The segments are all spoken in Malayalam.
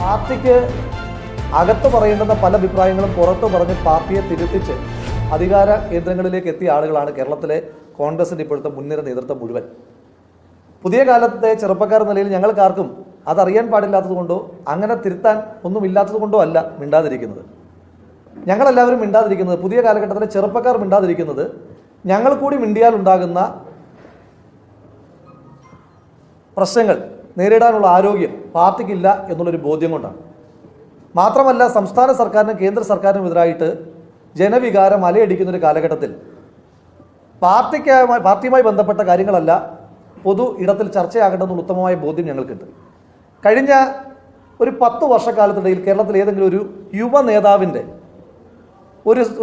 പാർട്ടിക്ക് അകത്ത് പറയേണ്ടുന്ന പല അഭിപ്രായങ്ങളും പുറത്തു പറഞ്ഞ് പാർട്ടിയെ തിരുത്തിച്ച് അധികാര കേന്ദ്രങ്ങളിലേക്ക് എത്തിയ ആളുകളാണ് കേരളത്തിലെ കോൺഗ്രസിൻ്റെ ഇപ്പോഴത്തെ മുൻനിര നേതൃത്വം മുഴുവൻ. പുതിയ കാലത്തെ ചെറുപ്പക്കാർ നിലയിൽ ഞങ്ങൾക്കാർക്കും അതറിയാൻ പാടില്ലാത്തത് കൊണ്ടോ അങ്ങനെ തിരുത്താൻ ഒന്നുമില്ലാത്തത് കൊണ്ടോ അല്ല മിണ്ടാതിരിക്കുന്നത്. ഞങ്ങളെല്ലാവരും മിണ്ടാതിരിക്കുന്നത്, പുതിയ കാലഘട്ടത്തിലെ ചെറുപ്പക്കാർ മിണ്ടാതിരിക്കുന്നത്, ഞങ്ങൾ കൂടി മിണ്ടിയാൽ ഉണ്ടാകുന്ന പ്രശ്നങ്ങൾ നേരിടാനുള്ള ആരോഗ്യം പാർട്ടിക്കില്ല എന്നുള്ളൊരു ബോധ്യം കൊണ്ടാണ്. മാത്രമല്ല, സംസ്ഥാന സർക്കാരിനും കേന്ദ്ര സർക്കാരിനും എതിരായിട്ട് ജനവികാരം അലയടിക്കുന്നൊരു കാലഘട്ടത്തിൽ പാർട്ടിയുമായി ബന്ധപ്പെട്ട കാര്യങ്ങളല്ല പൊതു ഇടത്തിൽ ചർച്ചയാകേണ്ടെന്നുള്ള ഉത്തമമായ ബോധ്യം ഞങ്ങൾക്കുണ്ട്. കഴിഞ്ഞ ഒരു 10 വർഷക്കാലത്തിനിടയിൽ കേരളത്തിൽ ഏതെങ്കിലും ഒരു യുവ നേതാവിൻ്റെ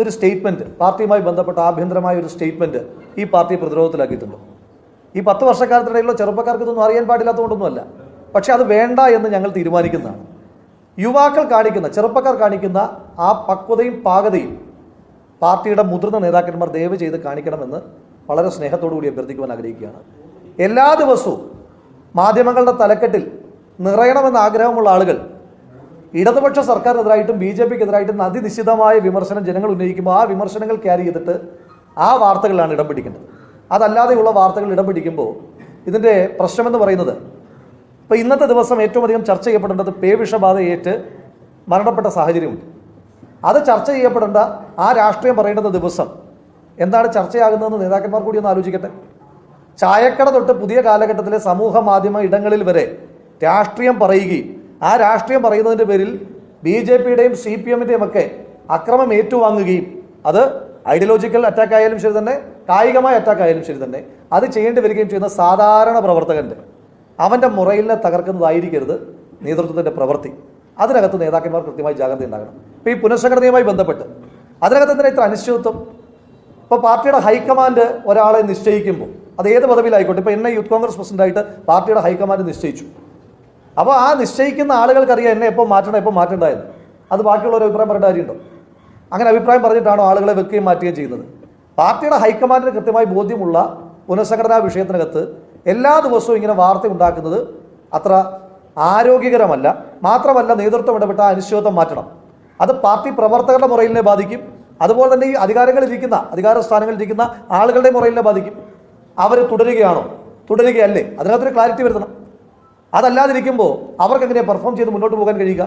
ഒരു സ്റ്റേറ്റ്മെൻറ്റ്, പാർട്ടിയുമായി ബന്ധപ്പെട്ട ആഭ്യന്തരമായ ഒരു സ്റ്റേറ്റ്മെൻറ്റ് ഈ പാർട്ടിയെ പ്രതിരോധത്തിലാക്കിയിട്ടുണ്ട്. ഈ 10 വർഷക്കാലത്തിനിടയിലുള്ള ചെറുപ്പക്കാർക്ക് ഇതൊന്നും അറിയാൻ പാടില്ലാത്തതുകൊണ്ടൊന്നുമല്ല, പക്ഷേ അത് വേണ്ട എന്ന് ഞങ്ങൾ തീരുമാനിക്കുന്നതാണ്. യുവാക്കൾ കാണിക്കുന്ന, ചെറുപ്പക്കാർ കാണിക്കുന്ന ആ പക്വതയും പാകതയും പാർട്ടിയുടെ മുതിർന്ന നേതാക്കന്മാർ ദയവ് ചെയ്ത് കാണിക്കണമെന്ന് വളരെ സ്നേഹത്തോടു കൂടി അഭ്യർത്ഥിക്കുവാൻ ആഗ്രഹിക്കുകയാണ്. എല്ലാ ദിവസവും മാധ്യമങ്ങളുടെ തലക്കെട്ടിൽ നിറയണമെന്ന ആഗ്രഹമുള്ള ആളുകൾ ഇടതുപക്ഷ സർക്കാരിനെതിരായിട്ടും BJPക്കെതിരായിട്ടും അതിനിശ്ചിതമായ വിമർശനം ജനങ്ങൾ ഉന്നയിക്കുമ്പോൾ ആ വിമർശനങ്ങൾ ക്യാരി ചെയ്തിട്ട് ആ വാർത്തകളിലാണ് ഇടം പിടിക്കേണ്ടത്. അതല്ലാതെയുള്ള വാർത്തകൾ ഇടം പിടിക്കുമ്പോൾ ഇതിൻ്റെ പ്രശ്നമെന്ന് പറയുന്നത്, ഇപ്പോൾ ഇന്നത്തെ ദിവസം ഏറ്റവും അധികം ചർച്ച ചെയ്യപ്പെടേണ്ടത് പേവിഷബാധയേറ്റ് മരണപ്പെട്ട സാഹചര്യമുണ്ട്. അത് ചർച്ച ചെയ്യപ്പെടേണ്ട, ആ രാഷ്ട്രീയം പറയേണ്ടുന്ന ദിവസം എന്താണ് ചർച്ചയാകുന്നതെന്ന് നേതാക്കന്മാർ കൂടി ഒന്ന് ആലോചിക്കട്ടെ. ചായക്കട തൊട്ട് പുതിയ കാലഘട്ടത്തിലെ സമൂഹ മാധ്യമ ഇടങ്ങളിൽ വരെ രാഷ്ട്രീയം പറയുകയും ആ രാഷ്ട്രീയം പറയുന്നതിൻ്റെ പേരിൽ BJPയുടെയും CPMൻ്റെയും ഒക്കെ അക്രമം ഏറ്റുവാങ്ങുകയും, അത് ഐഡിയോളജിക്കൽ അറ്റാക്ക് ആയാലും ശരി തന്നെ, കായികമായ അറ്റാക്ക് ആയാലും ശരി തന്നെ, അത് ചെയ്യേണ്ടി വരികയും ചെയ്യുന്ന സാധാരണ പ്രവർത്തകൻ്റെ അവൻ്റെ മുറയിലെ തകർക്കുന്നതായിരിക്കരുത് നേതൃത്വത്തിൻ്റെ പ്രവൃത്തി. അതിനകത്ത് നേതാക്കന്മാർ കൃത്യമായി ജാഗ്രത ഉണ്ടാകണം. ഇപ്പോൾ ഈ പുനഃസംഘടനയുമായി ബന്ധപ്പെട്ട് അതിനകത്ത് എന്തിനാ ഇത്ര അനിശ്ചിതത്വം? ഇപ്പോൾ പാർട്ടിയുടെ ഹൈക്കമാൻഡ് ഒരാളെ നിശ്ചയിക്കുമ്പോൾ അത് ഏത് പദവിയിലായിക്കോട്ടെ, ഇപ്പോൾ എന്നെ യൂത്ത് കോൺഗ്രസ് പ്രസിഡന്റായിട്ട് പാർട്ടിയുടെ ഹൈക്കമാൻഡ് നിശ്ചയിച്ചു. അപ്പോൾ ആ നിശ്ചയിക്കുന്ന ആളുകൾക്കറിയാം എന്നെ എപ്പോൾ മാറ്റണം, എപ്പോൾ മാറ്റേണ്ടതെന്ന്. അത് ബാക്കിയുള്ളവർ അഭിപ്രായം പറയേണ്ട കാര്യമുണ്ടോ? അങ്ങനെ അഭിപ്രായം പറഞ്ഞിട്ടാണോ ആളുകളെ വെക്കുകയും മാറ്റുകയും ചെയ്യുന്നത്? പാർട്ടിയുടെ ഹൈക്കമാൻഡിന് കൃത്യമായി ബോധ്യമുള്ള പുനഃസംഘടനാ വിഷയത്തിനകത്ത് എല്ലാ ദിവസവും ഇങ്ങനെ വാർത്ത ഉണ്ടാക്കുന്നത് അത്ര ആരോഗ്യകരമല്ല. മാത്രമല്ല, നേതൃത്വം ഇടപെട്ട അനിശ്ചിതത്വം മാറ്റണം. അത് പാർട്ടി പ്രവർത്തകരുടെ മുറയിലിനെ ബാധിക്കും. അതുപോലെ തന്നെ ഈ അധികാര സ്ഥാനങ്ങളിലിരിക്കുന്ന ആളുകളുടെ മുറയിലിനെ ബാധിക്കും. അവർ തുടരുകയാണോ, തുടരുകയല്ലേ, അതിനകത്തൊരു ക്ലാരിറ്റി വരുത്തണം. അതല്ലാതിരിക്കുമ്പോൾ അവർക്ക് എങ്ങനെയാണ് പെർഫോം ചെയ്ത് മുന്നോട്ട് പോകാൻ കഴിയുക?